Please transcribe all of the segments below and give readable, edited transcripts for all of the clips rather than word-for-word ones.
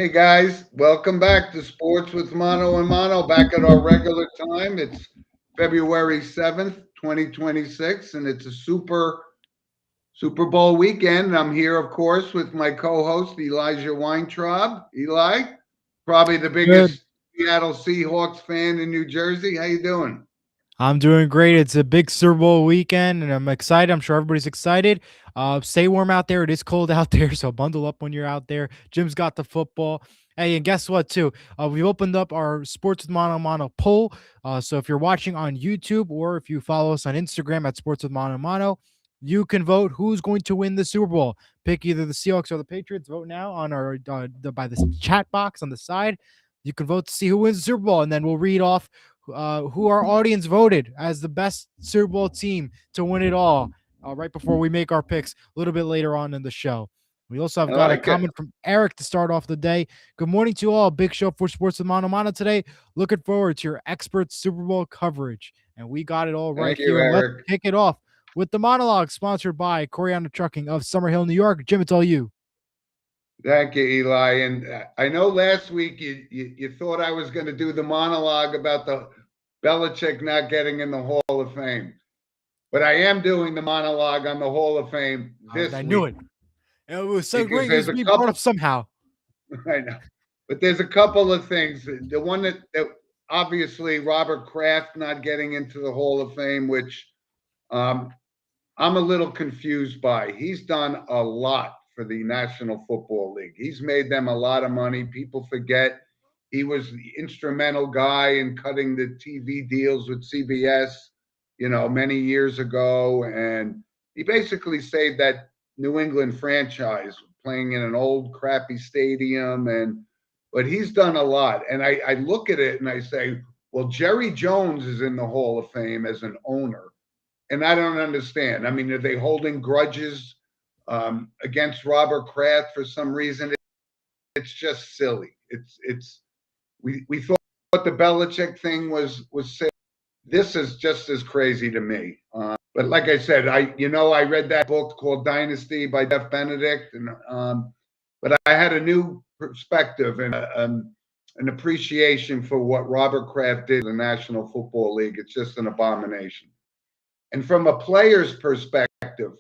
Hey guys, welcome back to Sports with Mono and Mono, back at our regular time. It's February 7th, 2026, and it's a Super Bowl weekend. I'm here, of course, with my co-host Elijah Weintraub. Eli, probably the Good. biggest Seattle Seahawks fan in New Jersey. How you doing? I'm doing great. It's a big Super Bowl weekend, and I'm excited. I'm sure everybody's excited. Stay warm out there. It is cold out there, so bundle up when you're out there. Jim's got the football. Hey, and guess what, too? We opened up our Sports with Mono Mono poll. So if you're watching on YouTube or if you follow us on Instagram at Sports with Mono Mono, you can vote who's going to win the Super Bowl. Pick either the Seahawks or the Patriots. Vote now on our by the chat box on the side. You can vote to see who wins the Super Bowl, and then we'll read off who our audience voted as the best Super Bowl team to win it all right before we make our picks a little bit later on in the show. We also have I got a like it. comment from Eric to start off the day. Good morning to you all. Big show for Sports with Mono Mono today. Looking forward to your expert Super Bowl coverage. And we got it all right Thank you, here. And let's Eric. kick it off with the monologue sponsored by Coriano Trucking of Summerhill, New York. Jim, it's all you. Thank you, Eli. And I know last week you thought I was going to do the monologue about the Belichick not getting in the Hall of Fame. But I am doing the monologue on the Hall of Fame this I knew week it. It was so because great. It there's was a being brought couple. up somehow. I know, but there's a couple of things. The one that obviously Robert Kraft not getting into the Hall of Fame, which um, I'm a little confused by. He's done a lot for the National Football League. He's made them a lot of money. People forget he was the instrumental guy in cutting the TV deals with CBS, many years ago. And he basically saved that New England franchise playing in an old crappy stadium. But he's done a lot. And I look at it and I say, well, Jerry Jones is in the Hall of Fame as an owner, and I don't understand. I mean, are they holding grudges against Robert Kraft for some reason? It's just silly. We thought the Belichick thing was silly. This is just as crazy to me. But like I said, I read that book called Dynasty by Jeff Benedict, and but I had a new perspective and an appreciation for what Robert Kraft did in the National Football League. It's just an abomination. And from a player's perspective,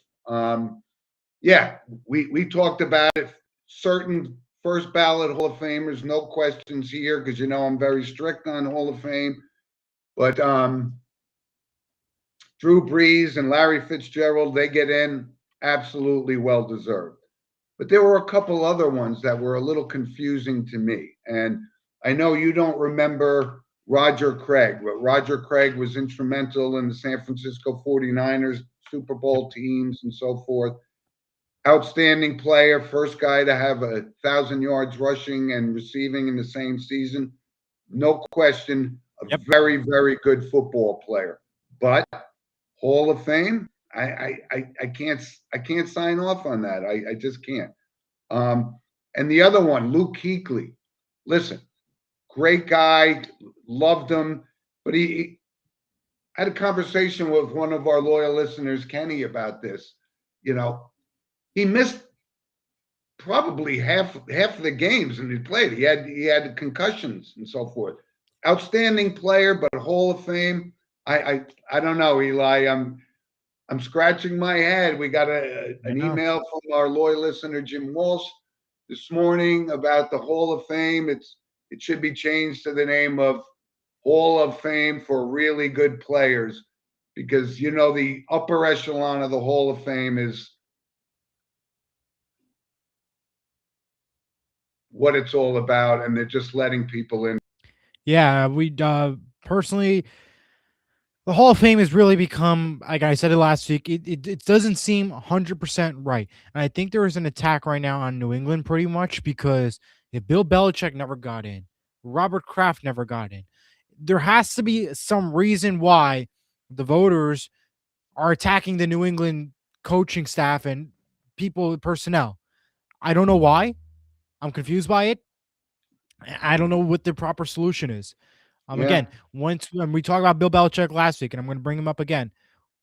yeah, we talked about it. Certain first ballot Hall of Famers, no questions here, because I'm very strict on Hall of Fame. But Drew Brees and Larry Fitzgerald, they get in, absolutely well deserved. But there were a couple other ones that were a little confusing to me. And I know you don't remember Roger Craig, but Roger Craig was instrumental in the San Francisco 49ers Super Bowl teams and so forth. Outstanding player, first guy to have 1,000 yards rushing and receiving in the same season. No question, a Yep. very, very good football player. But Hall of Fame, I can't sign off on that. I just can't. And the other one, Luke Kuechly. Listen, great guy, loved him, but he had a conversation with one of our loyal listeners, Kenny, about this. You know, he missed probably half of the games and he played. He had concussions and so forth. Outstanding player, but Hall of Fame. I don't know, Eli. I'm scratching my head. We got I an know. email from our loyal listener Jim Walsh this morning about the Hall of Fame. It should be changed to the name of Hall of Fame for really good players, because the upper echelon of the Hall of Fame is what it's all about, and they're just letting people in. Yeah, we personally, the Hall of Fame has really become, like I said it last week, it doesn't seem 100% right. And I think there is an attack right now on New England pretty much because if Bill Belichick never got in, Robert Kraft never got in, there has to be some reason why the voters are attacking the New England coaching staff and personnel. I don't know why. I'm confused by it. I don't know what the proper solution is. Yeah, Again, once when we talked about Bill Belichick last week, and I'm going to bring him up again,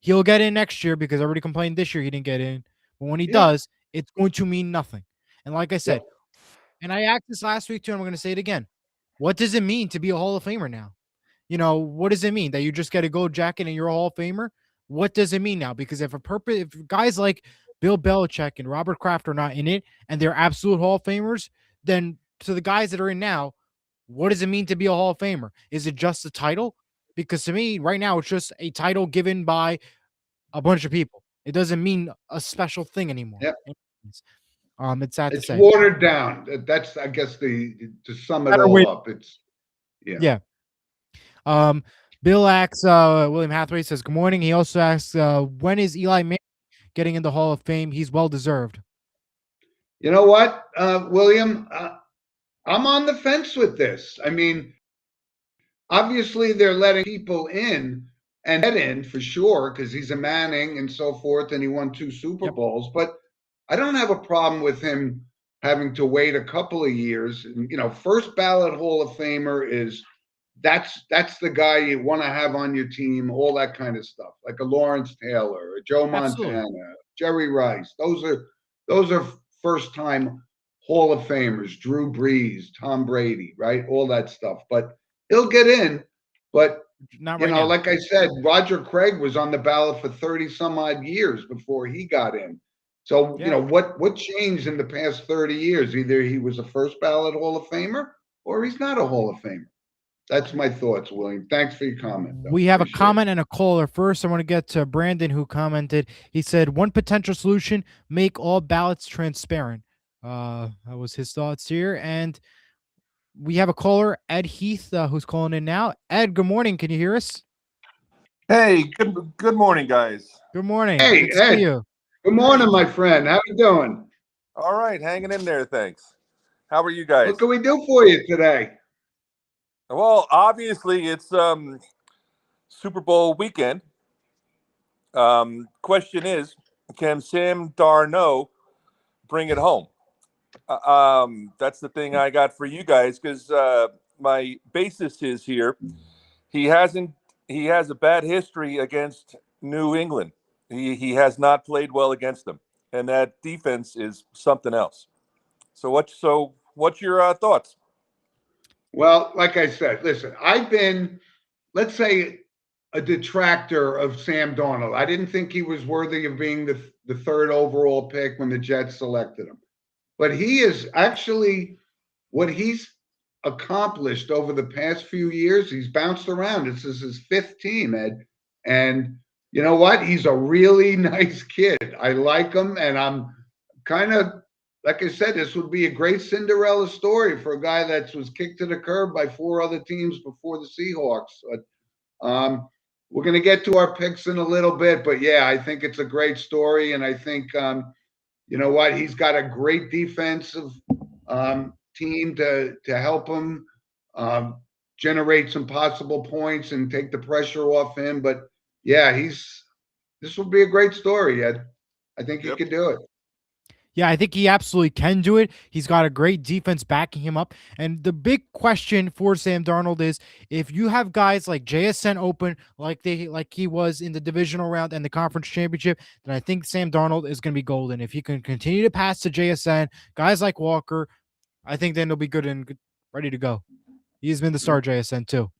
he'll get in next year because I already complained this year he didn't get in. But when he yeah, does, it's going to mean nothing. And like I yeah. said, And I asked this last week too, and I'm going to say it again. What does it mean to be a Hall of Famer now? You know, what does it mean that you just get a gold jacket and you're a Hall of Famer? What does it mean now? Because if guys like Bill Belichick and Robert Kraft are not in it and they're absolute Hall of Famers, then to the guys that are in now, what does it mean to be a Hall of Famer? Is it just a title? Because to me, right now, it's just a title given by a bunch of people. It doesn't mean a special thing anymore. Yeah. It's sad to It's say. watered down. That's, I guess, to sum it Better all way. up. It's yeah. Yeah. Bill asks, William Hathaway says, good morning. He also asks, when is Eli Manning getting in the Hall of Fame? He's well deserved. You know what, William? I'm on the fence with this. I mean, obviously they're letting people in and get in for sure because he's a Manning and so forth, and he won 2 Super Yep. Bowls. But I don't have a problem with him having to wait a couple of years. You know, first ballot Hall of Famer is that's the guy you want to have on your team, all that kind of stuff, like a Lawrence Taylor, a Joe Absolutely. Montana, Jerry Rice. Those are first time Hall of Famers, Drew Brees, Tom Brady, right? All that stuff. But he'll get in. But Not you right know, now. like I said, Roger Craig was on the ballot for 30 some odd years before he got in. So, you Yeah. know, what changed in the past 30 years? Either he was a first ballot Hall of Famer or he's not a Hall of Famer. That's my thoughts, William. Thanks for your comment, though. We have a Appreciate it. comment and a caller. First, I want to get to Brandon, who commented. He said, one potential solution, make all ballots transparent. That was his thoughts here. And we have a caller, Ed Heath, who's calling in now. Ed, good morning. Can you hear us? Hey, good morning, guys. Good morning. Hey, Good to see Ed. you. Good morning, my friend. How you doing? All right, hanging in there, thanks. How are you What guys? can we do for you today? Well, obviously it's Super Bowl weekend. Question is, can Sam Darnold bring it home? That's the thing I got for you guys because my basis is here. He has a bad history against New England. He has not played well against them, and that defense is something else. So what's your thoughts? Well, like I said, listen, I've been, let's say, a detractor of Sam Darnold. I didn't think he was worthy of being the third overall pick when the Jets selected him. But he is actually what he's accomplished over the past few years. He's bounced around. This is his 5th team, Ed. And you know what? He's a really nice kid. I like him, and I'm kind of like I said, this would be a great Cinderella story for a guy that was kicked to the curb by 4 other teams before the Seahawks. But we're going to get to our picks in a little bit, but yeah, I think it's a great story, and I think you know what, he's got a great defensive team to help him generate some possible points and take the pressure off him. But yeah, this will be a great story, Ed. I think he could do it. Yeah, I think he absolutely can do it. He's got a great defense backing him up. And the big question for Sam Darnold is if you have guys like JSN open, like he was in the divisional round and the conference championship, then I think Sam Darnold is going to be golden. If he can continue to pass to JSN, guys like Walker, I think then he'll be good and ready to go. He's been the star JSN too.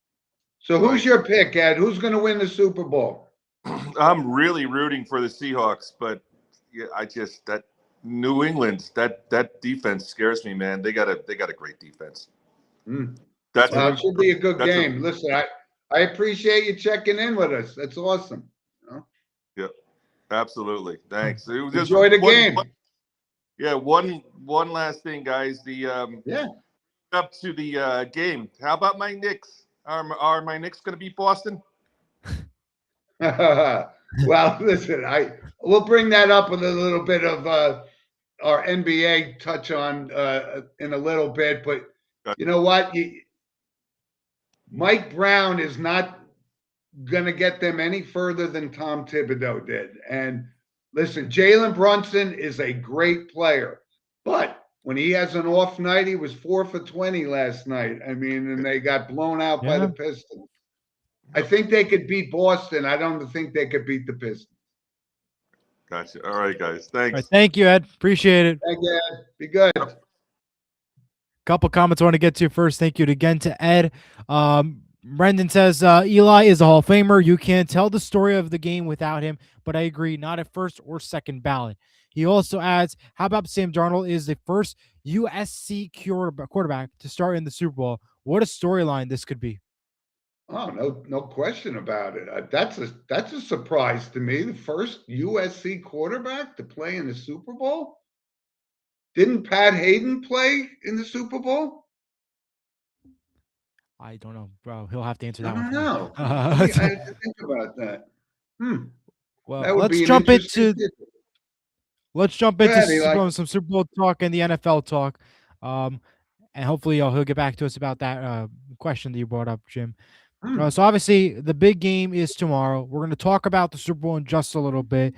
So who's your pick, Ed? Who's going to win the Super Bowl? I'm really rooting for the Seahawks, but yeah, that New England, that defense scares me, man. They got a great defense. It should be a good game. Listen, I appreciate you checking in with us. That's awesome. Yeah, absolutely. Thanks. Enjoy the game. One last thing, guys. Up to the game. How about my Knicks? Are my Knicks going to beat Boston? Well, listen, we'll bring that up with a little bit of our NBA touch on in a little bit. But you know what? Mike Brown is not going to get them any further than Tom Thibodeau did. And listen, Jalen Brunson is a great player, but when he has an off night, he was 4 for 20 last night. I mean, and they got blown out by the Pistons. I think they could beat Boston. I don't think they could beat the Pistons. Gotcha. All right, guys. Thanks. All right, thank you, Ed. Appreciate it. Thank you, Ed. Be good. couple comments I want to get to first. Thank you again to Ed. Brendan says Eli is a Hall of Famer. You can't tell the story of the game without him, but I agree, not at first or second ballot. He also adds, how about Sam Darnold is the first USC quarterback to start in the Super Bowl? What a storyline this could be. Oh, no question about it. That's a surprise to me. The first USC quarterback to play in the Super Bowl. Didn't Pat Hayden play in the Super Bowl? I don't know, bro. He'll have to answer I that one don't for me. know. I have to think about that. Well, That would let's be an jump interesting into tidbit. let's jump Go into ahead, Eli. some Super Bowl talk and the NFL talk. And hopefully he'll get back to us about that question that you brought up, Jim. So obviously the big game is tomorrow. We're going to talk about the Super Bowl in just a little bit.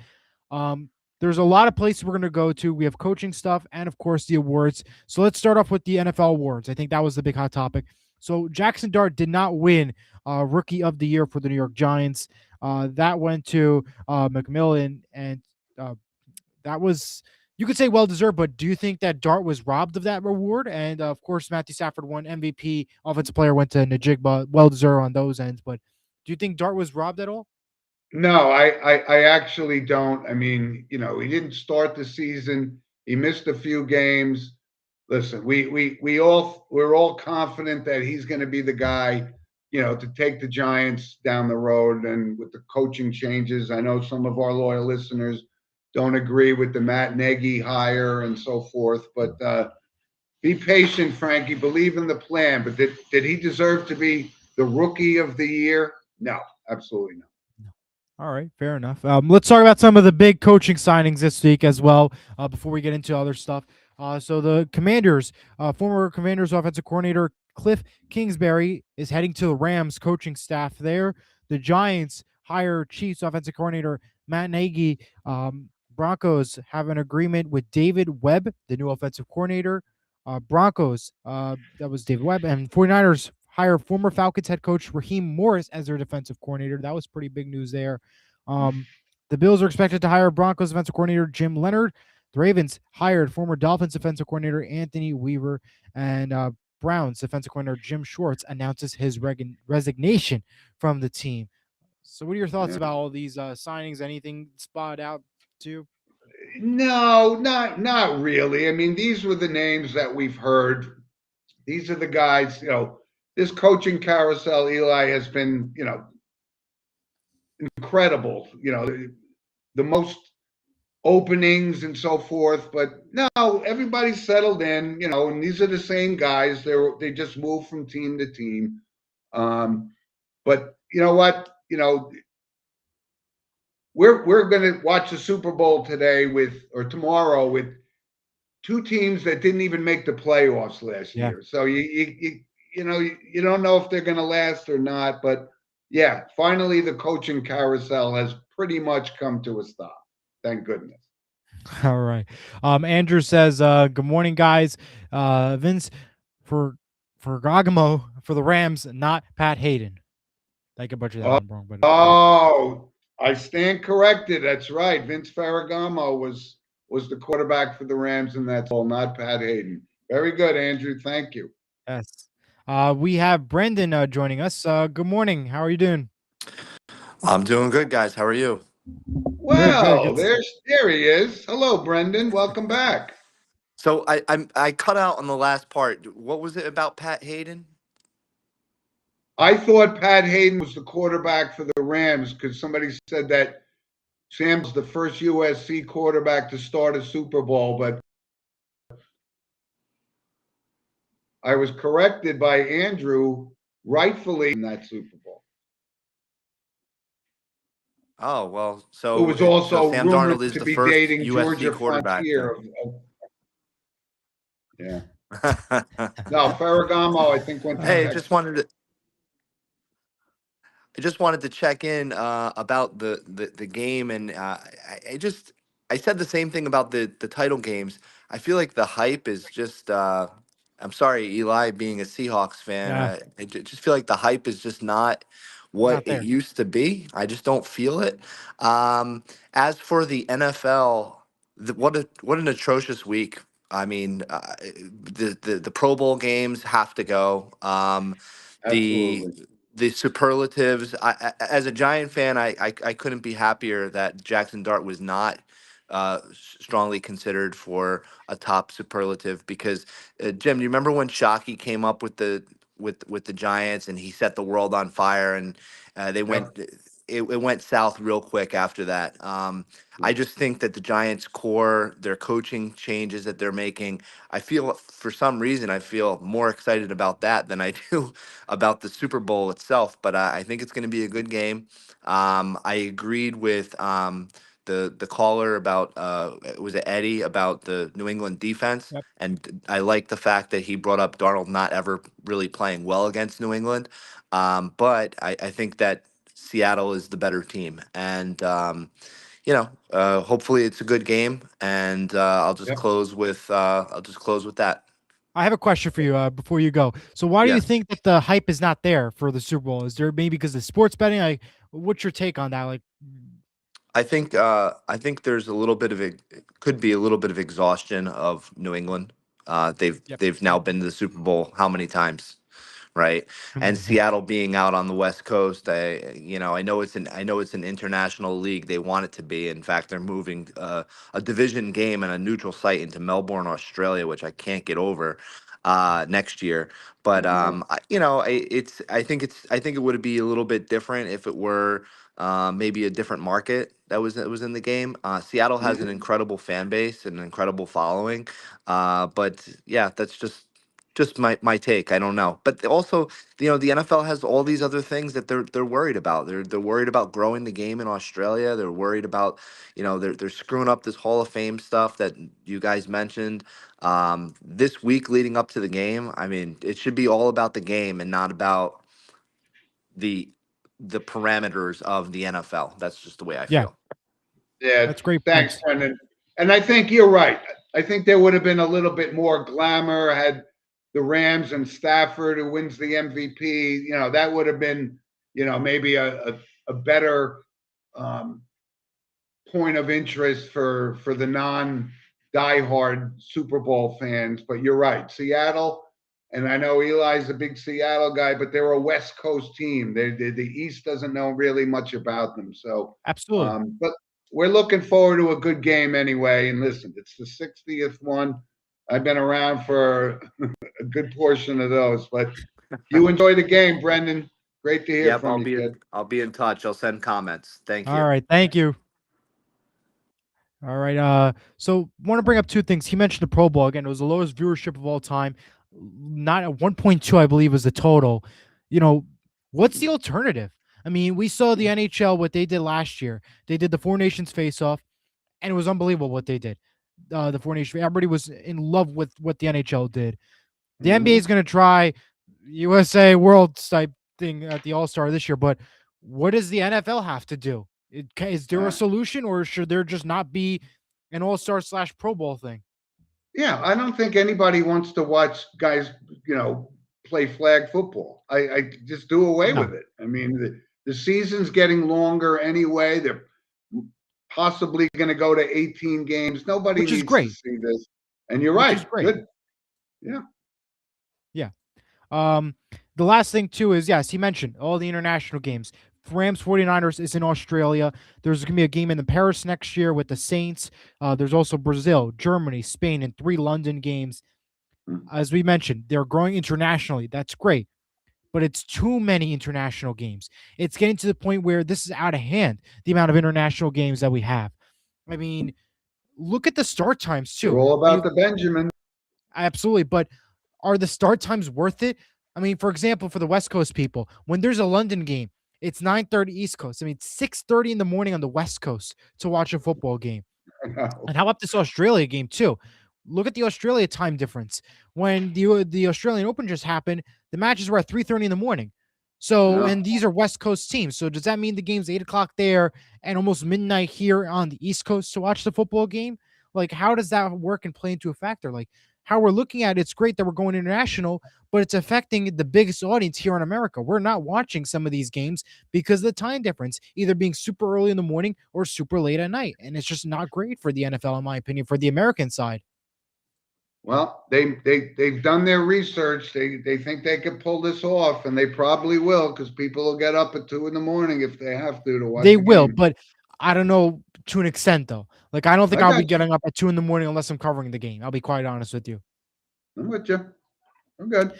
There's a lot of places we're going to go to. We have coaching stuff and, of course, the awards. So let's start off with the NFL awards. I think that was the big hot topic. So Jackson Dart did not win Rookie of the Year for the New York Giants. That went to McMillan, and that was, you could say, well-deserved, but do you think that Dart was robbed of that reward? And, of course, Matthew Stafford won MVP. Offensive player went to Najigba. Well-deserved on those ends. But do you think Dart was robbed at all? No, I actually don't. I mean, he didn't start the season. He missed a few games. Listen, we're all confident that he's going to be the guy, to take the Giants down the road. And with the coaching changes, I know some of our loyal listeners don't agree with the Matt Nagy hire and so forth. But be patient, Frankie. Believe in the plan. But did he deserve to be the Rookie of the Year? No, absolutely not. All right, fair enough. Let's talk about some of the big coaching signings this week as well before we get into other stuff. So the Commanders, former Commanders offensive coordinator Cliff Kingsbury is heading to the Rams coaching staff there. The Giants hire Chiefs offensive coordinator Matt Nagy. Broncos have an agreement with David Webb, the new offensive coordinator. Broncos, that was David Webb, and 49ers hire former Falcons head coach Raheem Morris as their defensive coordinator. That was pretty big news there. The Bills are expected to hire Broncos defensive coordinator Jim Leonard. The Ravens hired former Dolphins defensive coordinator Anthony Weaver, and Browns defensive coordinator Jim Schwartz announces his resignation from the team. So what are your thoughts about all these signings? Anything spot out to you? No, not really. I mean, these were the names that we've heard. These are the guys, this coaching carousel, Eli, has been, incredible. The most openings and so forth. But no, everybody's settled in, and these are the same guys. They just move from team to team. But you know what? We're going to watch the Super Bowl today or tomorrow with two teams that didn't even make the playoffs last year. So you don't know if they're going to last or not. But yeah, finally the coaching carousel has pretty much come to a stop. Thank goodness. All right. Andrew says, "Good morning, guys. Vince for Gagamo for the Rams, not Pat Hayden." I could butcher that one wrong, but I stand corrected. That's right. Vince Ferragamo was the quarterback for the Rams, and that's all, not Pat Hayden. Very good, Andrew. Thank you. yes. We have Brendan joining us. Good morning. How are you doing? I'm doing good, guys. How are you? Well, there he is. Hello, Brendan. Welcome back. So I cut out on the last part. What was it about Pat Hayden? I thought Pat Hayden was the quarterback for the Rams because somebody said that Sam's the first USC quarterback to start a Super Bowl, but I was corrected by Andrew, rightfully, in that Super Bowl. Oh, well, so it was also Sam rumored Darnold is to the be first dating USC Georgia quarterback. Frontier. Yeah. No, Ferragamo, I think, went to Hey, Texas. I just wanted to check in about the game, and I said the same thing about the title games. I feel like the hype is just. I'm sorry, Eli, being a Seahawks fan. I just feel like the hype is just not what it used to be. I just don't feel it. As for the NFL, what an atrocious week. I mean, the Pro Bowl games have to go. The Absolutely. the superlatives. As a Giant fan, I couldn't be happier that Jackson Dart was not strongly considered for a top superlative because Jim, do you remember when Shockey came up with the Giants and he set the world on fire and they Yep. went. It went south real quick after that. I just think that the Giants' core, their coaching changes that they're making, I feel for some reason I feel more excited about that than I do about the Super Bowl itself. But I think it's going to be a good game. I agreed with the caller about was it Eddie about the New England defense, Yep. and I like the fact that he brought up Darnold not ever really playing well against New England. But I think that Seattle is the better team, and hopefully it's a good game, and Yep. I'll just close with that. I have a question for you before you go. So why do you Yes, think that the hype is not there for the Super Bowl? Is there maybe because of sports betting? Like, what's your take on that? Like, I think there's a little bit of it could be a little bit of exhaustion of New England. They've yep, they've now been to the Super Bowl how many times? Right? too And many. Yeah, Seattle being out on the West Coast, I know it's an international league. They want it to be. In fact, they're moving a division game and a neutral site into Melbourne, Australia, which I can't get over next year. But No. I think it would be a little bit different if it were maybe a different market that was in the game. Seattle has an Mhm. incredible fan base and an incredible following. But yeah, that's just my take. I don't know, but also, the NFL has all these other things that they're worried about. They're worried about growing the game in Australia. They're worried about, they're screwing up this Hall of Fame stuff that you guys mentioned. This week leading up to the game, I mean, it should be all about the game and not about the the parameters of the NFL. That's just the way I yeah, feel. Yeah. that's great Thanks, points. Brendan. And I think you're right. I think there would have been a little bit more glamour had the Rams and Stafford who wins the MVP. That would have been, maybe a better um, point of interest for the non diehard Super Bowl fans. But you're right, Seattle, and I know Eli's a big Seattle guy, but they're a West Coast team. The East doesn't know really much about them. So, Absolutely. but we're looking forward to a good game anyway. And listen, it's the 60th one. I've been around for a good portion of those, but you enjoy the game, Brendan. Great to hear Yep, from I'll you, be kid. in I'll be in touch. I'll send comments. Thank All you. right, thank you. All right. So want to bring up two things. He mentioned the Pro Bowl again. It was the lowest viewership of all time. Not at 1.2, I believe, was the total. You know, what's the alternative? I mean, we saw the NHL what they did last year. They did the Four Nations face-off, and it was unbelievable what they did. The Four Nations. Everybody was in love with what the NHL did. The NBA is Mhm. going to try USA World type thing at the All Star this year, but what does the NFL have to do? Is there a Uh, solution, or should there just not be an All Star slash Pro Bowl thing? Yeah, I don't think anybody wants to watch guys, play flag football. I just do away No, with it. I mean, the season's getting longer anyway. They're possibly going to go to 18 games. Nobody which is needs to great. see this. And you're Which right. is great. Good. Yeah. Yeah. Um, the last thing too is yes, he mentioned all the international games. Rams 49ers is in Australia. There's going to be a game in the Paris next year with the Saints. There's also Brazil, Germany, Spain, and 3 London games. As we mentioned, they're growing internationally. That's great, but it's too many international games. It's getting to the point where this is out of hand, the amount of international games that we have. I mean, look at the start times They're too. all I mean, about the Benjamin. absolutely, but are the start times worth it? I mean, for example, for the West Coast people, when there's a London game, it's 9:30 East Coast. I mean, 6:30 in the morning on the West Coast to watch a football game. And how about this Australia game too? Look at the Australia time difference. When the Australian Open just happened, the matches were at 3:30 in the morning. So, Yeah. and these are West Coast teams. So, does that mean the game's 8 o'clock there and almost midnight here on the East Coast to watch the football game? Like, how does that work and play into a factor? Like, how we're looking at it, it's great that we're going international, but it's affecting the biggest audience here in America. We're not watching some of these games because of the time difference, either being super early in the morning or super late at night. And it's just not great for the NFL, in my opinion, for the American side. Well, they've done their research. They think they could pull this off, and they probably will, because people will get up at 2 in the morning if they have to watch They a will, game. but I don't know to an extent though. Like I don't think I I'll be got you. getting up at 2 in the morning unless I'm covering the game. I'll be quite honest with you. I'm with you. I'm good.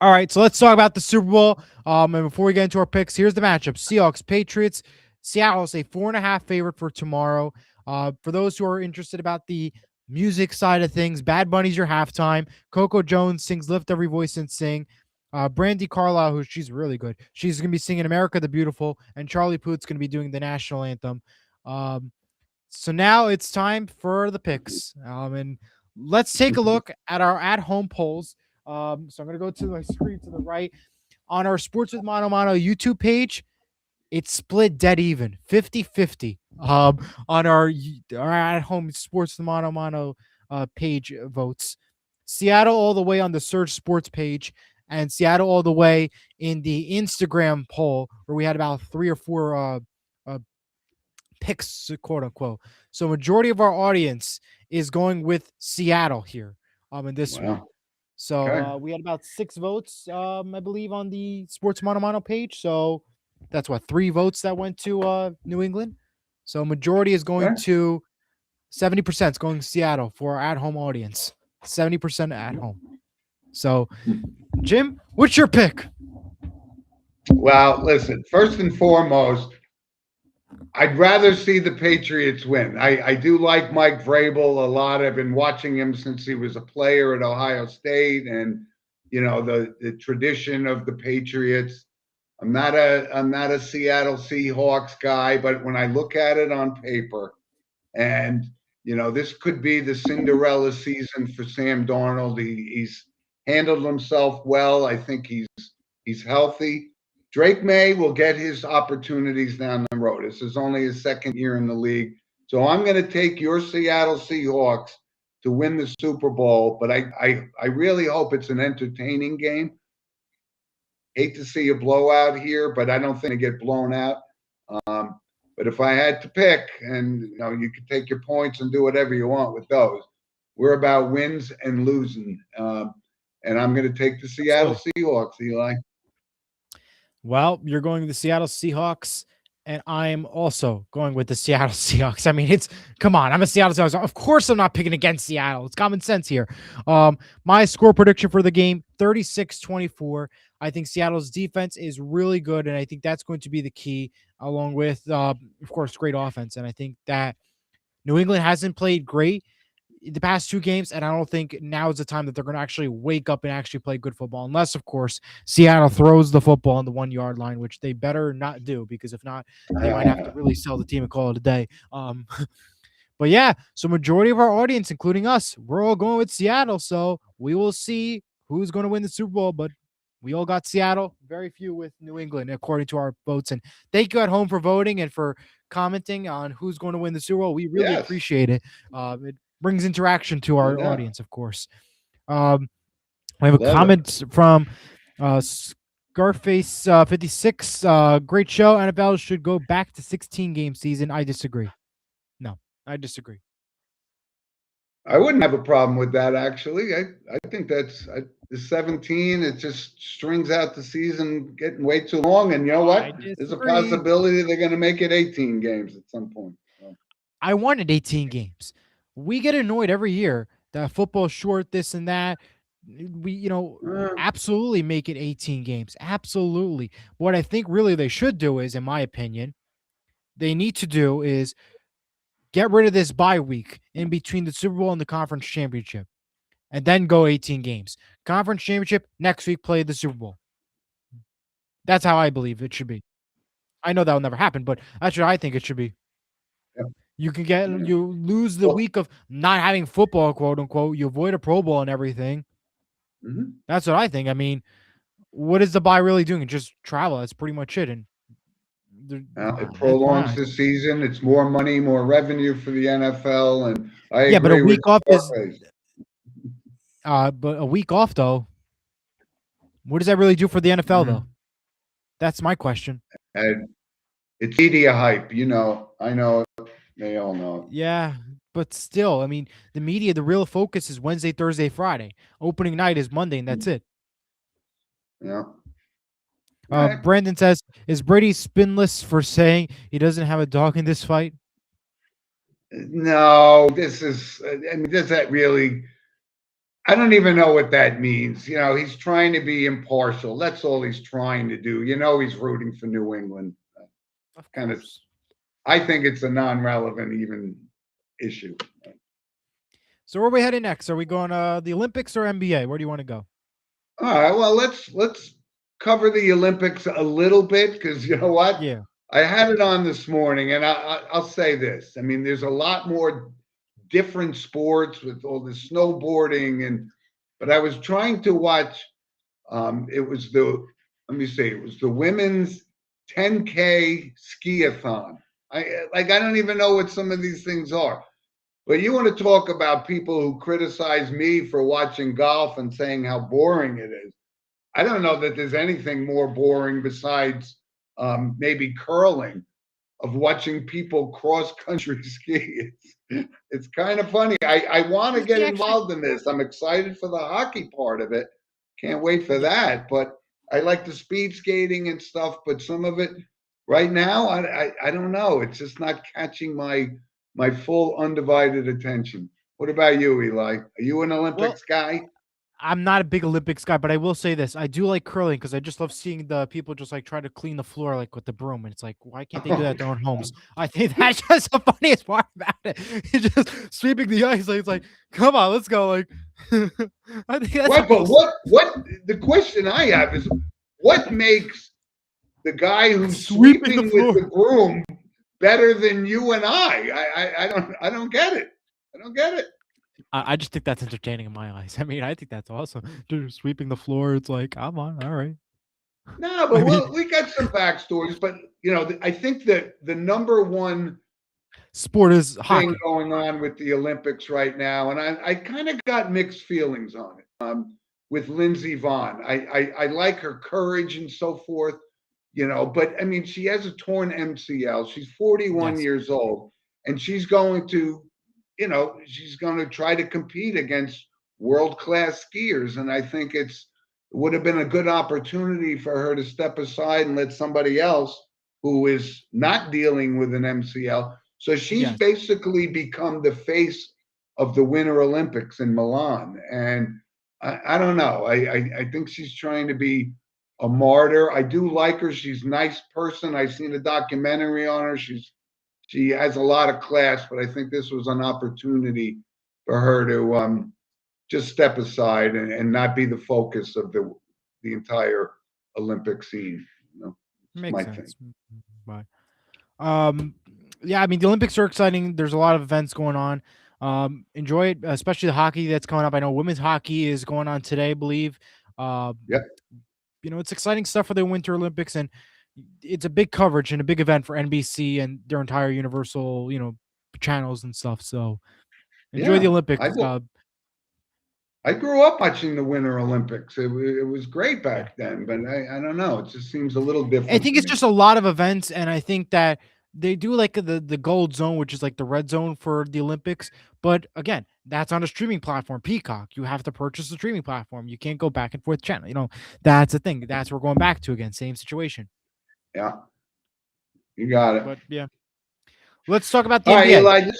All right, so let's talk about the Super Bowl. And before we get into our picks, here's the matchup: Seahawks, Patriots. Seattle's a 4.5 favorite for tomorrow. For those who are interested about the music side of things, Bad Bunny's your halftime. Coco Jones sings "Lift Every Voice and Sing." Brandy Carlisle, who she's really good, she's gonna be singing "America the Beautiful," and Charlie Puth's gonna be doing the national anthem. Um, so now it's time for the picks. And let's take a look at our at-home polls. So I'm going to go to my screen to the right. On our Sports with Mono YouTube page, it's split dead even, 50-50. On our at-home Sports with Mono page votes. Seattle all the way on the Surge Sports page, and Seattle all the way in the Instagram poll, where we had about 3 or 4 picks, quote unquote. So majority of our audience is going with Seattle here in this one. Wow. So Okay. we had about 6 votes, I believe, on the Sports Mono page. So that's what 3 votes that went to New England. So majority is going Okay. to 70% is going to Seattle for our at-home audience. 70% at home. So Jim, what's your pick? Well, listen, first and foremost, I'd rather see the Patriots win. I do like Mike Vrabel a lot. I've been watching him since he was a player at Ohio State, and the tradition of the Patriots. I'm not a Seattle Seahawks guy, but when I look at it on paper, and this could be the Cinderella season for Sam Darnold. He's handled himself well. I think he's healthy. Drake May will get his opportunities down the road. This is only his second year in the league. So I'm going to take your Seattle Seahawks to win the Super Bowl, but I really hope it's an entertaining game. Hate to see a blowout here, but I don't think they get blown out. But if I had to pick, and you can take your points and do whatever you want with those, we're about wins and losing. And I'm going to take the Seattle Seahawks, Eli. Well, you're going with the Seattle Seahawks, and I'm also going with the Seattle Seahawks. I mean, come on, I'm a Seattle Seahawks. Of course I'm not picking against Seattle. It's common sense here. My score prediction for the game, 36-24. I think Seattle's defense is really good, and I think that's going to be the key, along with, of course, great offense. And I think that New England hasn't played great the past 2 games, and I don't think now is the time that they're going to actually wake up and actually play good football, unless, of course, Seattle throws the football on the 1-yard line, which they better not do, because if not, they might have to really sell the team and call it a day. But yeah, so majority of our audience, including us, we're all going with Seattle. So we will see who's going to win the Super Bowl, but we all got Seattle, very few with New England, according to our votes. And thank you at home for voting and for commenting on who's going to win the Super Bowl. We really appreciate it. It brings interaction to our audience, of course. We have a comment from Scarface 56. Great show. NFL should go back to 16-game season. I disagree. No, I disagree. I wouldn't have a problem with that, actually. I think that's the 17. It just strings out the season getting way too long. And you know what? There's a possibility they're going to make it 18 games at some point. So. I wanted 18 games. We get annoyed every year that football's short, this and that. We, absolutely make it 18 games. Absolutely. What I think really they should do is, in my opinion, they need to do is get rid of this bye week in between the Super Bowl and the conference championship, and then go 18 games. Conference championship, next week play the Super Bowl. That's how I believe it should be. I know that will never happen, but that's what I think it should be. Yeah. You lose the week of not having football, quote unquote. You avoid a Pro Bowl and everything. Mm-hmm. That's what I think. I mean, what is the bye really doing? Just travel. That's pretty much it. And it prolongs the season. It's more money, more revenue for the NFL. And I agree but a week off is. But a week off though, what does that really do for the NFL though? That's my question. And it's media hype, I know. They all know. Yeah, but still, I mean, the media, the real focus is Wednesday, Thursday, Friday. Opening night is Monday, and that's it. Yeah. All right. Brandon says, "Is Brady spinless for saying he doesn't have a dog in this fight?" No, this is. I mean, does that really? I don't even know what that means. He's trying to be impartial. That's all he's trying to do. He's rooting for New England. Of Kind of. course. I think it's a non-relevant even issue. So where are we heading next? Are we going the Olympics or NBA? Where do you want to go? All right. Well, let's cover the Olympics a little bit because you know what? Yeah. I had it on this morning, and I'll say this. I mean, there's a lot more different sports with all the snowboarding, but I was trying to watch. It was let me see, it was the women's 10K skiathon. I don't even know what some of these things are. But you want to talk about people who criticize me for watching golf and saying how boring it is. I don't know that there's anything more boring besides maybe curling of watching people cross country ski. It's kind of funny. I want to Well, get see, actually, involved in this. I'm excited for the hockey part of it. Can't wait for yeah. that. But I like the speed skating and stuff. But some of it right now, I don't know. It's just not catching my full undivided attention. What about you, Eli? Are you an Well, Olympics guy? I'm not a big Olympics guy, but I will say this: I do like curling because I just love seeing the people just like try to clean the floor like with the broom, and it's like, why can't they do that at their own homes? I think that's just the funniest part about it. It's just sweeping the ice. Like, it's like, come on, let's go. Like, I think that's What? But awesome. what? The question I have is, what makes the guy who's Sweeping the sweeping with floor. the broom better than you and I? I don't get it. I don't get it. I just think that's entertaining in my eyes. I mean, I think that's awesome. Just sweeping the floor. It's like, come on, all right. No, I but mean, we got some backstories. But I think that the number one sport is thing hockey. going on with the Olympics right now, and I kind of got mixed feelings on it. With Lindsey Vaughn, I like her courage and so forth. But I mean, she has a torn MCL. She's 41 Yes. years old, and she's going to try to compete against world-class skiers. And I think it would have been a good opportunity for her to step aside and let somebody else who is not dealing with an MCL. So she's Yes. basically become the face of the Winter Olympics in Milan. And I don't know. I think she's trying to be a martyr. I do like her. She's a nice person. I've seen a documentary on her. She has a lot of class, but I think this was an opportunity for her to just step aside and not be the focus of the entire Olympic scene. It's Makes my thing. sense. But um, yeah, I mean, the Olympics are exciting. There's a lot of events going on. Enjoy it, especially the hockey that's coming up. I know women's hockey is going on today, I believe. Uh, Yep. it's exciting stuff for the Winter Olympics, and it's a big coverage and a big event for NBC and their entire Universal, channels and stuff. So enjoy the Yeah. Olympics. I grew up watching the Winter Olympics. It was great Yeah. back then, but I don't know. It just seems a little I different think to it's me. just a lot of events, and I think that they do like the gold zone, which is like the red zone for the Olympics. But again, that's on a streaming platform, Peacock. You have to purchase a streaming platform. You can't go back and forth channel. That's the thing. That's what we're going back to again. Same situation. Yeah, you got it. But yeah, let's talk about the All right, NBA. Eli.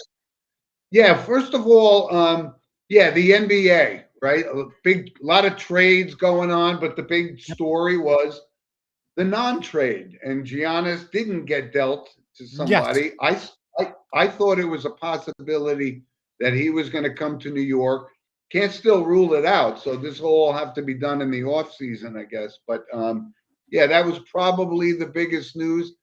Yeah, first of all, yeah, the NBA, right? A lot of trades going on, but the big Yep. story was the non-trade, and Giannis didn't get dealt to Yes. somebody. I thought it was a possibility that he was going to come to New York. Can't still rule it out. So this will all have to be done in the off season, I guess. But yeah, that was probably the biggest news.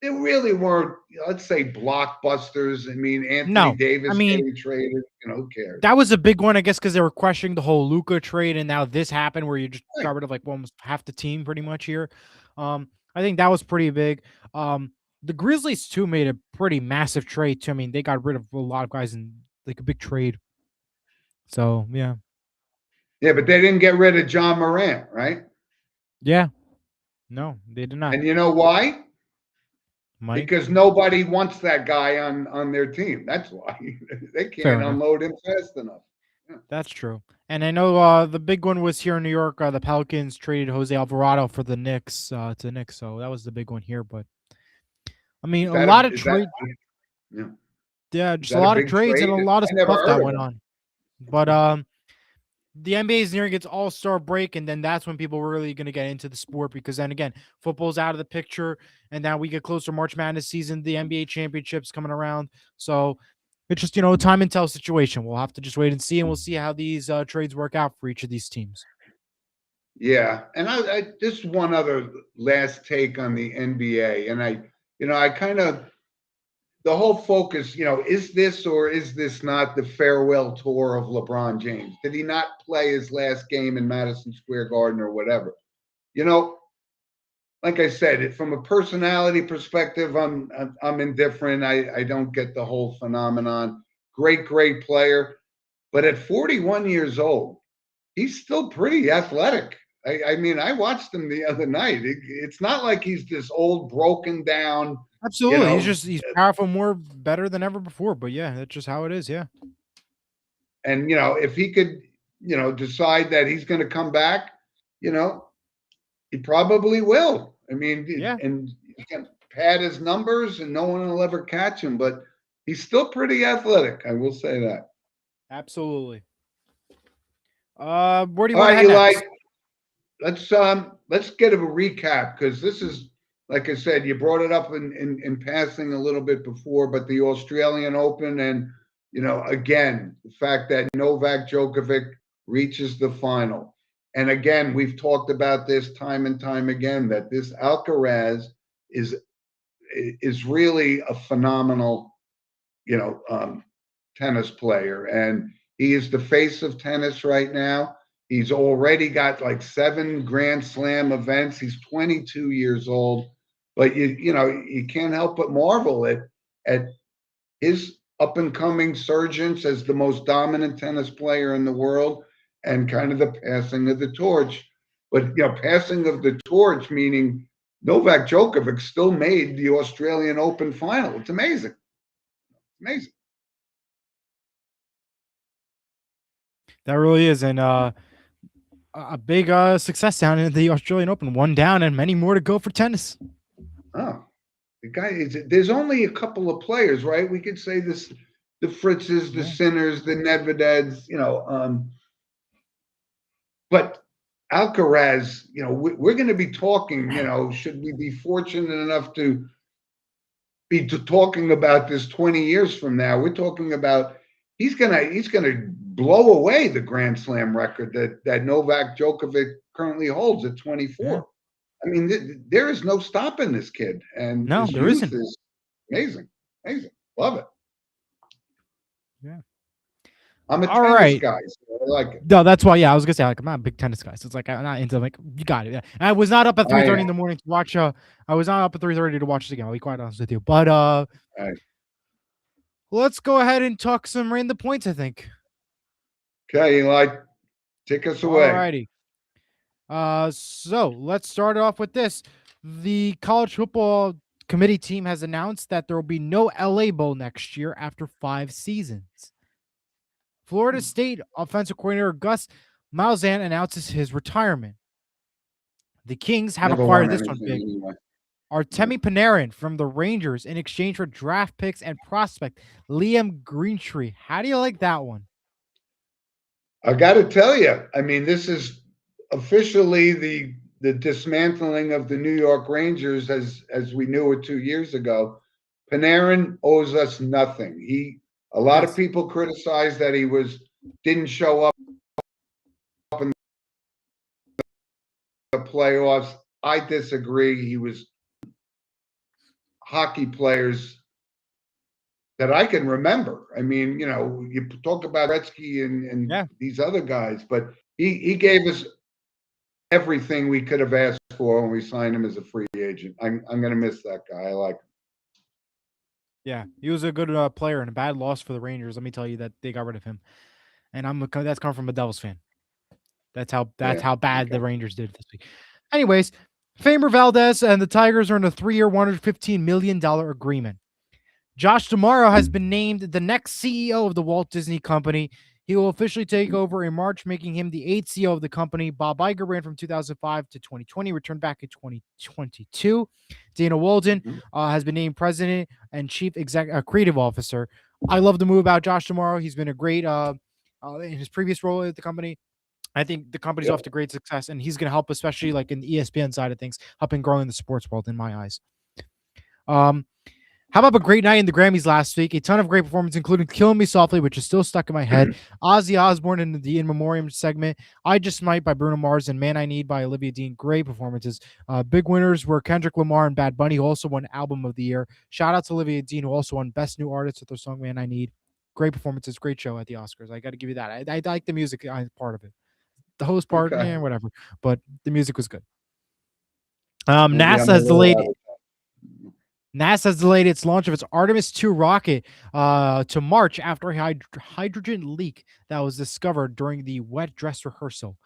There really weren't, let's say, blockbusters. I mean, Anthony No. I Davis mean, getting traded. Who cares? that was a big one, I guess, because they were questioning the whole Luca trade, and now this happened where you just Right. got rid of like almost half the team pretty much here. I think that was pretty big. The Grizzlies too made a pretty massive trade too. I mean, they got rid of a lot of guys in like a big trade. So yeah, Yeah, but they didn't get rid of John Morant, right? yeah, no, they did not. And you know why? Money. because nobody wants that guy on their team. That's why they Fair can't enough. unload him fast enough. That's true. And I know the big one was here in New York. The Pelicans traded Jose Alvarado for the Knicks to the Knicks, so that was the big one here. But I mean, Is a that lot of is that trade, yeah, yeah, is just a that a lot of big trades and trade? a lot of I never stuff that heard of went him. on. But the NBA is nearing its All-Star break, and then that's when people are really going to get into the sport because then again, football's out of the picture, and now we get closer to March Madness season, the NBA championships coming around. So it's just a time and tell situation. We'll have to just wait and see, and we'll see how these trades work out for each of these teams. Yeah, and I just one other last take on the NBA, and I kind of the whole focus, is this or is this not the farewell tour of LeBron James? Did he not play his last game in Madison Square Garden or whatever? You know, like I said, from a personality perspective, I'm indifferent. I don't get the whole phenomenon. Great player, but at 41 years old, he's still pretty athletic. I mean, I watched him the other night. It's not like he's this old, broken down, Absolutely, he's powerful, more better than ever before. But yeah, that's just how it is. Yeah. and if he could, decide that he's going to come back, you know, he probably will. I mean, Yeah. and he can pad his numbers, and no one will ever catch him. But he's still pretty athletic. I will say that. Absolutely. Where do you All want to right, head Eli. next? Let's get a recap because this is, like I said, you brought it up in passing a little bit before, but the Australian Open, and again, the fact that Novak Djokovic reaches the final. And again, we've talked about this time and time again, that this Alcaraz is really a phenomenal, tennis player, and he is the face of tennis right now. He's already got like 7 Grand Slam events. He's 22 years old, but you can't help but marvel at his up and coming surgence as the most dominant tennis player in the world, and kind of the passing of the torch. But passing of the torch meaning Novak Djokovic still made the Australian Open final. It's amazing, amazing. That really is, and a big success down in the Australian Open. One down, and many more to go for tennis. Oh, the guy is. There's only a couple of players, right? We could say this: the Fritzes, the Sinners, the Nedvedevs. But Alcaraz, we're going to be talking. Should we be fortunate enough to be talking about this 20 years from now? We're talking about he's gonna blow away the Grand Slam record that Novak Djokovic currently holds at 24. Yeah. I mean, there is no stopping this kid, and No, his there youth isn't. is amazing, amazing. Love it. Yeah. I'm a All tennis right. guy, so I like it. No, that's why. Yeah, I was gonna say, like, I'm not a big tennis guy, so it's like I'm not into, like, you got it. Yeah. And I was not up at 3:30 in the morning to watch. I was not up at 3:30 to watch the game. I'll be quite honest with you. But Right. let's go ahead and talk some random points. I think. Okay, Eli, take us away. All righty. So let's start off with this. The college football committee team has announced that there will be no LA Bowl next year after 5 seasons. Florida State offensive coordinator Gus Malzahn announces his retirement. The Kings have Never acquired won this one anything big. anyway. Artemi Panarin from the Rangers in exchange for draft picks and prospect Liam Greentree. How do you like that one? I got to tell you, I mean, this is officially the dismantling of the New York Rangers as we knew it 2 years ago. Panarin owes us nothing. A lot of people criticized that he didn't show up in the playoffs. I disagree. He was hockey players that I can remember. I mean, you talk about Gretzky and these other guys, but he gave us everything we could have asked for when we signed him as a free agent. I'm going to miss that guy. I like him. Yeah, he was a good player and a bad loss for the Rangers. Let me tell you that they got rid of him, and that's coming from a Devils fan. That's how bad the Rangers did this week. Anyways, Famer Valdez and the Tigers are in a 3-year, $115 million agreement. Josh D'Amaro has been named the next CEO of the Walt Disney Company. He will officially take over in March, making him the 8th CEO of the company. Bob Iger ran from 2005 to 2020, returned back in 2022. Dana Walden has been named president and chief creative officer. I love the move about Josh D'Amaro. He's been a great in his previous role at the company. I think the company's off to great success, and he's going to help, especially like in the ESPN side of things, helping growing the sports world in my eyes. How about a great night in the Grammys last week? A ton of great performances, including Killing Me Softly, which is still stuck in my head. Ozzy Osbourne in the In Memoriam segment. I Just Might by Bruno Mars and Man I Need by Olivia Dean. Great performances. Big winners were Kendrick Lamar and Bad Bunny, who also won Album of the Year. Shout out to Olivia Dean, who also won Best New Artist with their song Man I Need. Great performances. Great show at the Oscars. I got to give you that. I like the music part of it. The host part, whatever. But the music was good. NASA has delayed its launch of its Artemis 2 rocket to March after a hydrogen leak that was discovered during the wet dress rehearsal.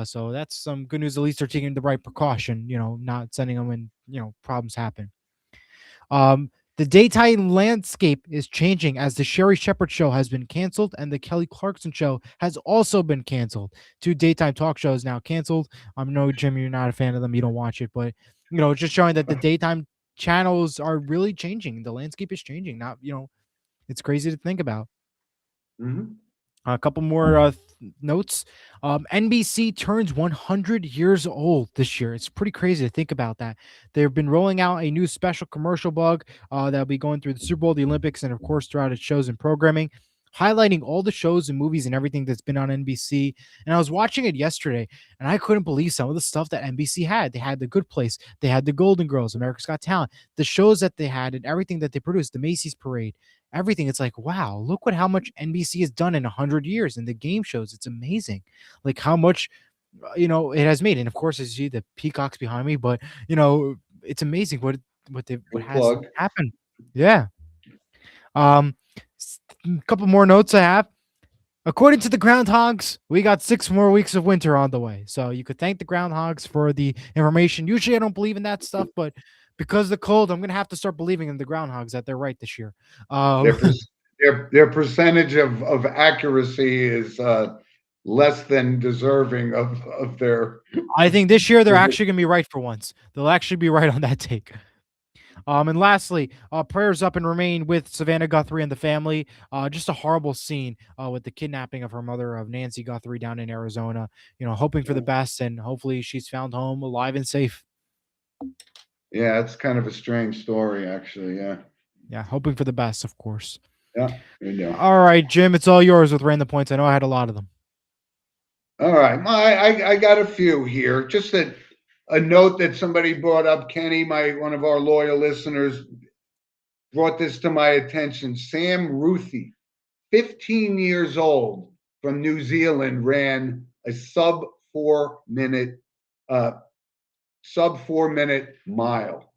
So that's some good news. At least they're taking the right precaution, not sending them when, problems happen. The daytime landscape is changing as the Sherry Shepherd show has been canceled and the Kelly Clarkson show has also been canceled. 2 daytime talk shows now canceled. I know, Jim, you're not a fan of them. You don't watch it, but, it's just showing that the daytime channels are really changing. The landscape is changing. Not, it's crazy to think about. A couple more notes. NBC turns 100 years old this year. It's pretty crazy to think about that. They've been rolling out a new special commercial bug that'll be going through the Super Bowl, the Olympics, and of course throughout its shows and programming, highlighting all the shows and movies and everything that's been on NBC. And I was watching it yesterday, and I couldn't believe some of the stuff that NBC had. They had The Good Place. They had The Golden Girls, America's Got Talent, the shows that they had and everything that they produced, the Macy's Parade, everything. It's like, wow, look how much NBC has done in 100 years in the game shows. It's amazing. Like how much, it has made. And of course, as you see the peacocks behind me, but it's amazing what has happened. Yeah. A couple more notes I have. According to the groundhogs, we got 6 more weeks of winter on the way. So you could thank the groundhogs for the information. Usually I don't believe in that stuff, but because of the cold, I'm going to have to start believing in the groundhogs that they're right this year. Their percentage of accuracy is less than deserving of their. I think this year they're actually going to be right for once. They'll actually be right on that take. And lastly, prayers up and remain with Savannah Guthrie and the family. Just a horrible scene with the kidnapping of her mother, of Nancy Guthrie, down in Arizona. Hoping for the best, and hopefully she's found home alive and safe. Yeah, it's kind of a strange story, actually. Yeah, hoping for the best, of course. Yeah. All right, Jim, it's all yours with random points. I know I had a lot of them. All right, I got a few here. Just a note that somebody brought up. Kenny, one of our loyal listeners, brought this to my attention. Sam Ruthie, 15 years old, from New Zealand, ran a sub 4 minute mile.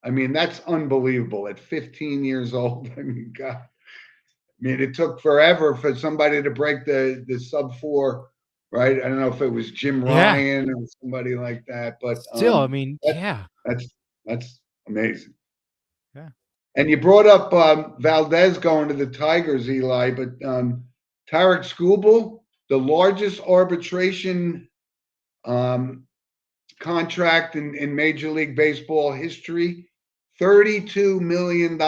I mean, that's unbelievable at 15 years old. I mean, God. I mean, it took forever for somebody to break the sub 4, right? I don't know if it was Jim Ryan or somebody like that, but still, I mean, that's amazing. Yeah. And you brought up Valdez going to the Tigers, Eli, but Tarek Skubal, the largest arbitration contract in Major League Baseball history, $32 million.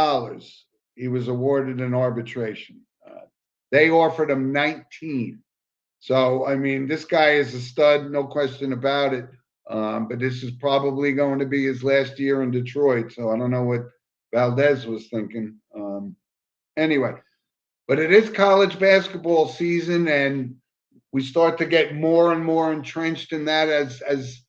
He was awarded in arbitration. They offered him 19. So, I mean, this guy is a stud, no question about it. But this is probably going to be his last year in Detroit. So I don't know what Valdez was thinking. Anyway, but it is college basketball season, and we start to get more and more entrenched in that as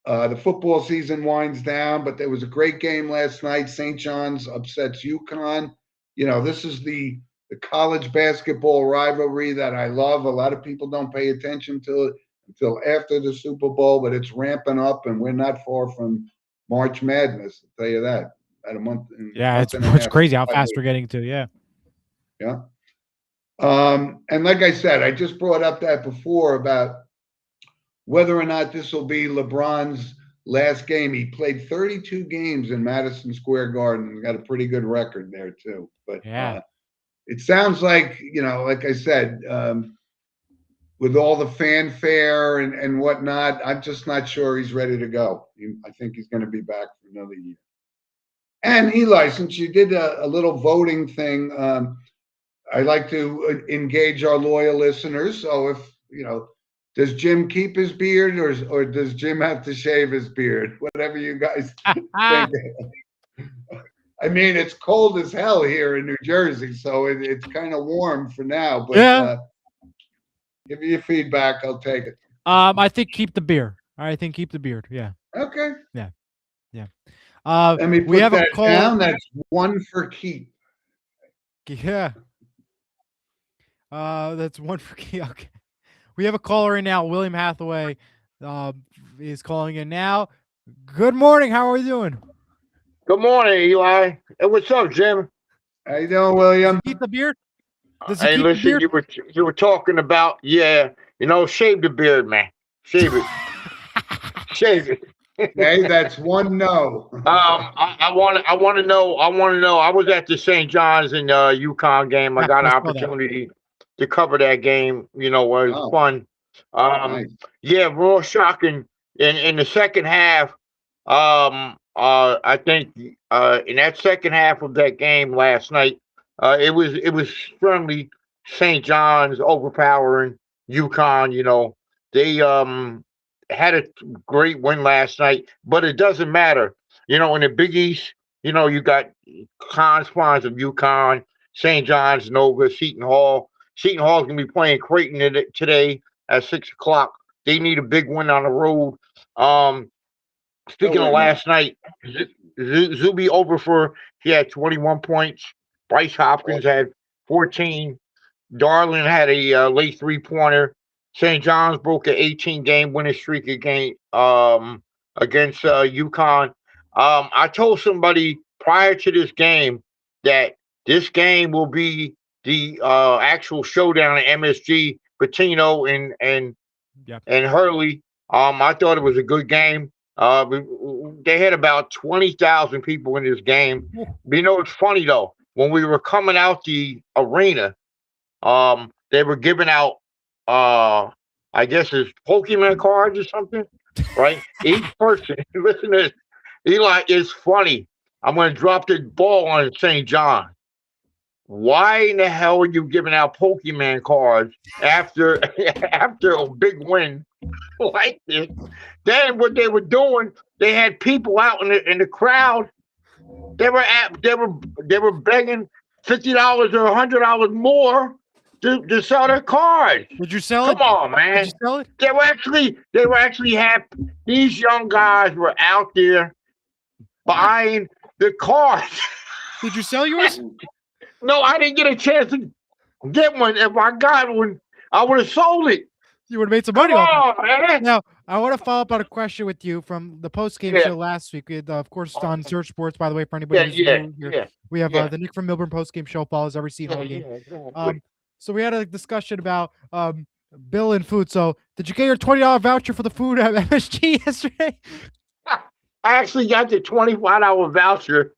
the football season winds down. But there was a great game last night. St. John's upsets UConn. This is the college basketball rivalry that I love. A lot of people don't pay attention to it until after the Super Bowl, but it's ramping up, and we're not far from March Madness, I'll tell you that. At a month. Yeah, it's crazy how fast we're getting to. Yeah. Yeah. And like I said, I just brought up that before about whether or not this will be LeBron's last game. He played 32 games in Madison Square Garden and got a pretty good record there too. But Yeah. it sounds like, like I said, with all the fanfare and whatnot, I'm just not sure he's ready to go. I think he's going to be back for another year. And Eli, since you did a little voting thing, I like to engage our loyal listeners. So if, does Jim keep his beard or does Jim have to shave his beard? Whatever you guys think. I mean, it's cold as hell here in New Jersey, so it's kind of warm for now. But give me your feedback. I'll take it. I think keep the beard. I think keep the beard. Yeah. Okay. Yeah. Let me put we have that a call down. That's one for keep. Yeah. That's one for keep. Okay. We have a caller right now. William Hathaway is calling in now. Good morning. How are you doing? Good morning, Eli. Hey, what's up, Jim? How you doing, William? Keep the beard. Does he Hey, keep the listen, beard? you were talking about shave the beard, man. Shave it. Shave it. Okay, that's one no. I want to know. I was at the St. John's and UConn game. I got an opportunity to cover that game. It was fun. Nice. Yeah, real shocking. In the second half, I think in that second half of that game last night, it was firmly St. John's overpowering UConn. They had a great win last night, but it doesn't matter. In the Big East, you got confines of UConn, St. John's, Nova, Seton Hall. Seton Hall's gonna be playing Creighton today at 6:00. They need a big win on the road. Speaking of last night, Zuby he had 21 points. Bryce Hopkins had 14. Darlin had a late 3-pointer. St. John's broke an 18-game winning streak against UConn. I told somebody prior to this game that this game will be the actual showdown at MSG, Patino and Hurley. I thought it was a good game. They had about 20,000 people in this game. It's funny though. When we were coming out the arena, they were giving out, I guess it's Pokemon cards or something, right? Each person, listen to this. Eli, it's funny. I'm going to drop the ball on St. John. Why in the hell are you giving out Pokemon cards after a big win like this? Then what they were doing, they had people out in the crowd. They were begging $50 or $100 more to sell their cards. Did you sell it? Come on, man. Did you sell it? They were actually happy. These young guys were out there buying the cards. Did you sell yours? No, I didn't get a chance to get one. If I got one, I would have sold it. You would have made some money off it. Man. Now, I want to follow up on a question with you from the post-game show last week. We had, of course, on Search Sports, by the way, for anybody who's new here. We have the Nick from Milburn post-game show, follows every Seahawks game. So we had a discussion about bill and food. So did you get your $20 voucher for the food at MSG yesterday? I actually got the $25 voucher.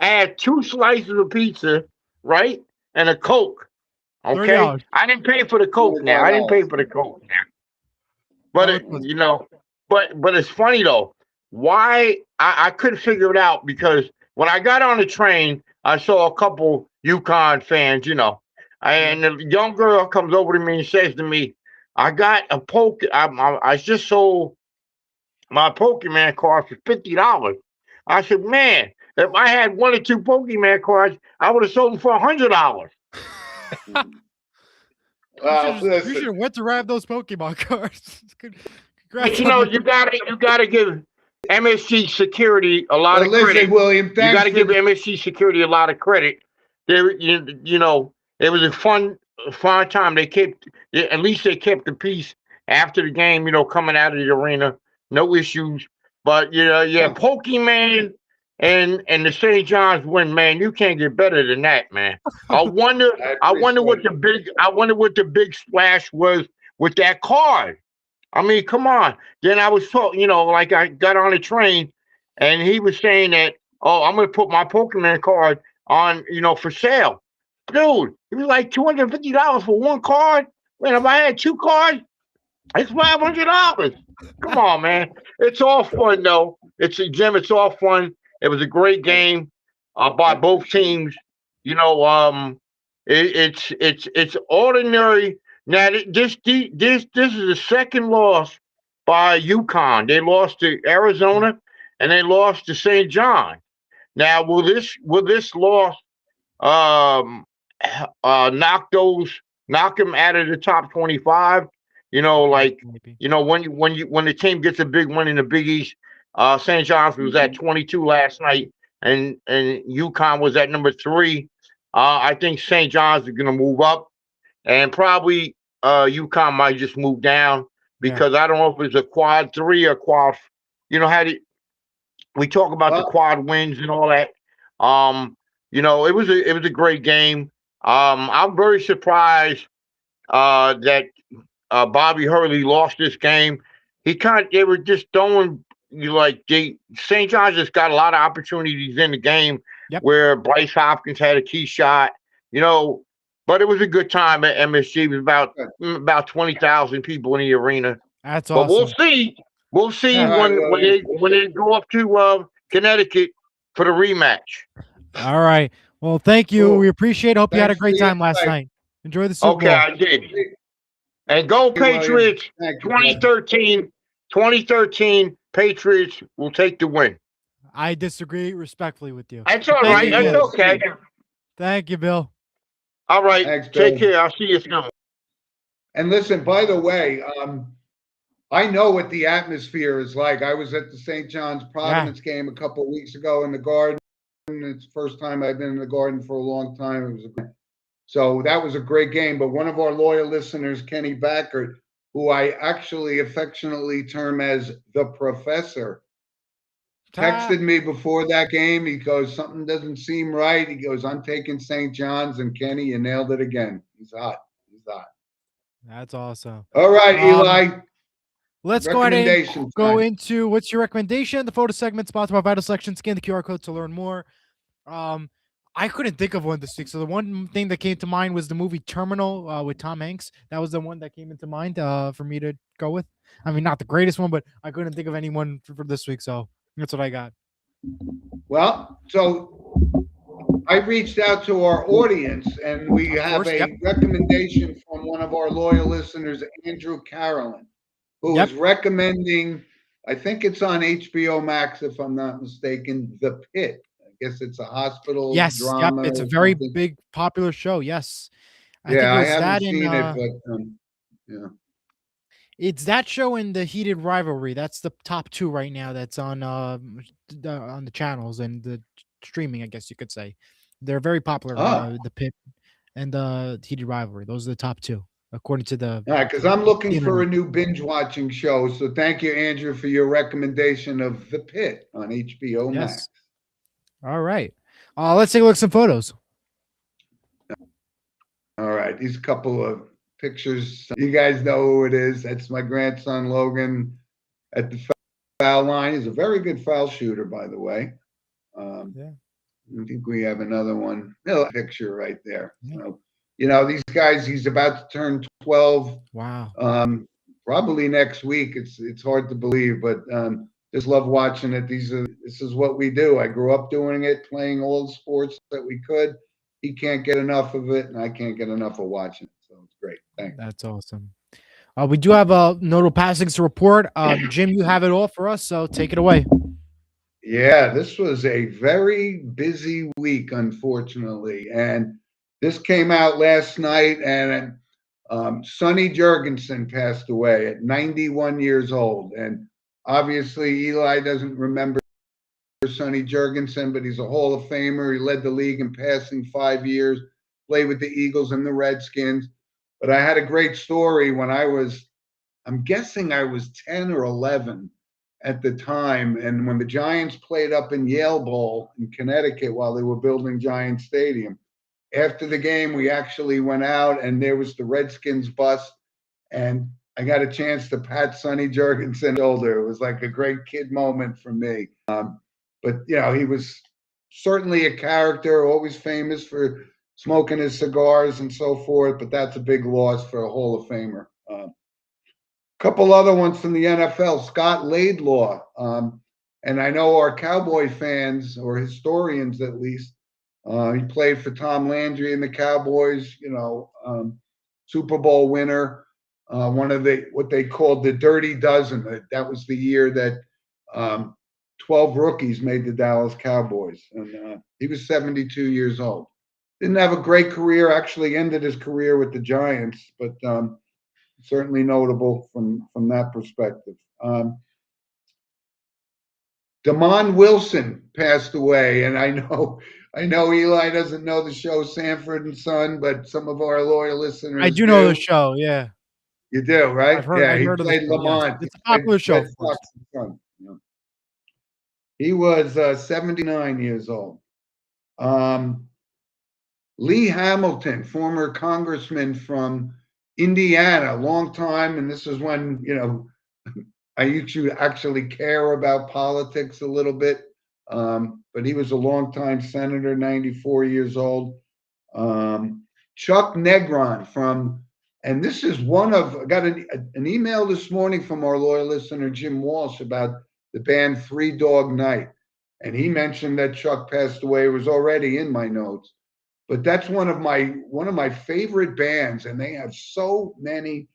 I had 2 slices of pizza, right? And a Coke. Okay. $30. I didn't pay for the Coke now. I didn't pay for the Coke now. But but it's funny though. Why I couldn't figure it out, because when I got on the train, I saw a couple UConn fans, and the young girl comes over to me and says to me, I got a I just sold my Pokemon card for $50. I said, man, if I had 1 or 2 Pokemon cards, I would have sold them for $100. You should have went to grab those Pokemon cards. But you gotta give MSG security a lot of credit. William, you gotta give MSG security a lot of credit. It was a fun time. At least they kept the peace after the game, coming out of the arena. No issues. But Pokemon and the St. John's win, man, you can't get better than that, man. I wonder what the big splash was with that card. I mean, come on. Then I was talking, like I got on a train, and he was saying that, oh, I'm gonna put my Pokemon card on, for sale. Dude, it was like $250 for one card. Man, if I had two cards, it's $500. Come on, man. It's all fun though. Jim. It's all fun. It was a great game by both teams. You know, it's ordinary. Now this is the second loss by UConn. They lost to Arizona and they lost to St. John. Now will this loss um knock them out of the top 25? Like Maybe. when the team gets a big win in the Big East. St. John's was at 22 last night, and UConn was at number 3. I think St. John's is going to move up, and probably UConn might just move down Yeah. because I don't know if it's a quad 3 or quad. We talk about the quad wins and all that. It was a great game. I'm very surprised that Bobby Hurley lost this game. They were just throwing St. John's just got a lot of opportunities in the game. Yep. Where Bryce Hopkins had a key shot, but it was a good time at MSG. It was about 20,000 people in the arena. That's But awesome. we'll see Yeah. when they go up to Connecticut for the rematch. All right. Well, thank you. Cool. We appreciate it. Hope you had a Thanks great for your time last insight. night. Enjoy the Super Okay, Bowl. I did. And go Patriots! Thank you, brother. 2013 Patriots will take the win. I disagree respectfully with you. That's all Thank right. you, That's Bill. okay. Thank you, Bill. All right. Thanks, Take Bill. care. I'll see you soon. And listen, by the way, I know what the atmosphere is like. I was at the St. John's Providence game a couple of weeks ago in the Garden. It's the first time I've been in the Garden for a long time. So that was a great game. But one of our loyal listeners, Kenny Backert, who I actually affectionately term as the professor, texted me before that game. He goes, something doesn't seem right. He goes, I'm taking St. John's, and Kenny, you nailed it again. He's hot. That's awesome. All right, Eli. Let's go ahead and Recommendation go time. into what's your recommendation? The photo segment sponsored by Vital Selection. Scan the QR code to learn more. I couldn't think of one this week. So the one thing that came to mind was the movie Terminal with Tom Hanks. That was the one that came into mind for me to go with. I mean, not the greatest one, but I couldn't think of anyone for this week. So that's what I got. Well, so I reached out to our audience, and we have a recommendation from one of our loyal listeners, Andrew Carolyn, who is recommending, I think it's on HBO Max, if I'm not mistaken, The Pit. I guess it's a hospital drama. It's a very big, popular show. Yes. I haven't seen it, but yeah. It's that show and The Heated Rivalry. That's the top 2 right now. That's on the channels and the streaming, I guess you could say. They're very popular. The Pit and the Heated Rivalry. Those are the top 2, according to the. All right, because I'm looking for a new binge watching show. So thank you, Andrew, for your recommendation of The Pit on HBO Max. All right. Let's take a look at some photos. All right, these couple of pictures. You guys know who it is. That's my grandson, Logan, at the foul line. He's a very good foul shooter, by the way. I think we have another one. Picture right there. So, these guys, he's about to turn 12. Wow. Probably next week. It's hard to believe, but just love watching it. This is what we do. I grew up doing it, playing all the sports that we could. He can't get enough of it, and I can't get enough of watching it. So it's great. Thanks. That's awesome. We do have a notable passings to report. Jim, you have it all for us, so take it away. Yeah, this was a very busy week, unfortunately. And this came out last night, and Sonny Jurgensen passed away at 91 years old. And obviously, Eli doesn't remember Sonny Jurgensen, but he's a Hall of Famer. He led the league in passing 5 years, played with the Eagles and the Redskins. But I had a great story when I'm guessing I was 10 or 11 at the time. And when the Giants played up in Yale Bowl in Connecticut while they were building Giant Stadium, after the game, we actually went out and there was the Redskins bus. And I got a chance to pat Sonny Jurgensen on the shoulder. It was like a great kid moment for me. But he was certainly a character, always famous for smoking his cigars and so forth. But that's a big loss for a Hall of Famer. Couple other ones from the NFL, Scott Laidlaw. And I know our Cowboy fans, or historians at least, he played for Tom Landry and the Cowboys, Super Bowl winner, one of what they called the Dirty Dozen. That was the year that 12 rookies made the Dallas Cowboys. And he was 72 years old. Didn't have a great career, actually ended his career with the Giants, but certainly notable from that perspective. Damon Wilson passed away, and I know Eli doesn't know the show Sanford and Son, but some of our loyal listeners I do know the show. Yeah, you do, right? I've heard He of the played show. Lamont. Yes. It's a popular show. Red Sox son. Yeah. He was 79 years old. Lee Hamilton, former congressman from Indiana, long time, and this is when I used to actually care about politics a little bit. But he was a longtime senator, 94 years old. Chuck Negron and this is I got an email this morning from our loyal listener, Jim Walsh, about the band Three Dog Night. And he mentioned that Chuck passed away. It was already in my notes. But that's one of my favorite bands, and they have so many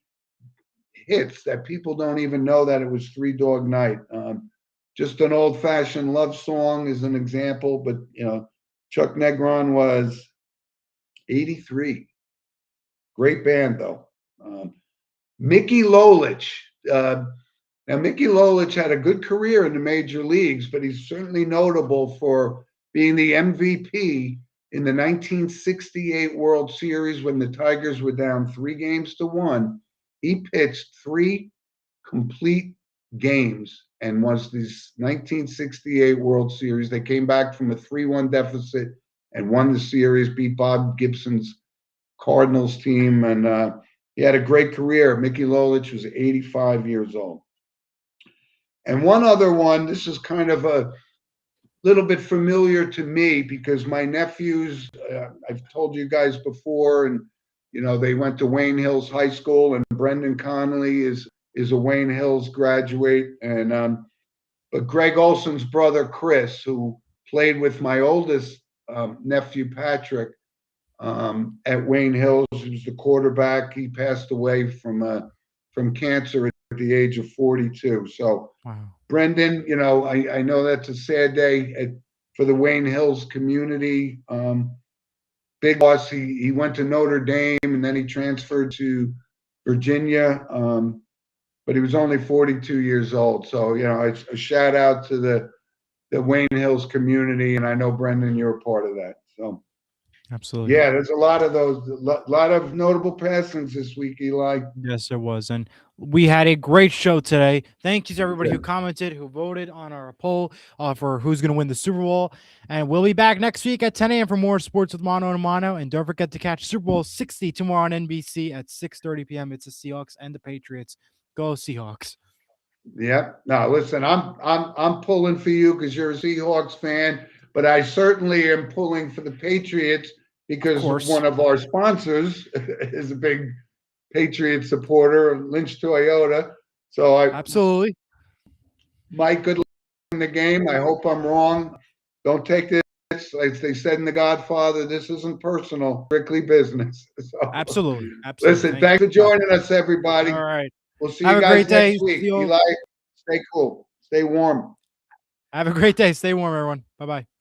hits that people don't even know that it was Three Dog Night. Just an old-fashioned love song is an example, but Chuck Negron was 83. Great band though. Mickey Lolich. Now Mickey Lolich had a good career in the major leagues, but he's certainly notable for being the MVP in the 1968 World Series when the Tigers were down 3-1. He pitched 3 complete games and was this 1968 World Series. They came back from a 3-1 deficit and won the series, beat Bob Gibson's Cardinals team, and he had a great career. Mickey Lolich was 85 years old. And one other one, this is kind of a little bit familiar to me because my nephews, I've told you guys before, and they went to Wayne Hills High School, and Brendan Connolly is a Wayne Hills graduate, and but Greg Olson's brother Chris, who played with my oldest nephew Patrick at Wayne Hills, he was the quarterback. He passed away from cancer at the age of 42. So, wow. Brendan, I know that's a sad day for the Wayne Hills community. Big loss. He went to Notre Dame and then he transferred to Virginia. But he was only 42 years old. So, it's a shout out to the Wayne Hills community. And I know, Brendan, you're a part of that. So, absolutely. Yeah, there's a lot of those, a lot of notable passings this week, Eli. Yes, there was. And we had a great show today. Thank you to everybody who commented, who voted on our poll for who's going to win the Super Bowl. And we'll be back next week at 10 a.m. for more sports with Mono and Mono. And don't forget to catch Super Bowl 60 tomorrow on NBC at 6:30 p.m. It's the Seahawks and the Patriots. Go Seahawks. Yeah. No, listen, I'm pulling for you because you're a Seahawks fan, but I certainly am pulling for the Patriots because one of our sponsors is a big Patriot supporter, Lynch Toyota. So absolutely. Mike, good luck in the game. I hope I'm wrong. Don't take this, like they said in The Godfather, this isn't personal, strictly business. So, absolutely. Listen, thanks for joining us, everybody. All right. We'll see you guys next week. Eli, stay cool. Stay warm. Have a great day. Stay warm, everyone. Bye-bye.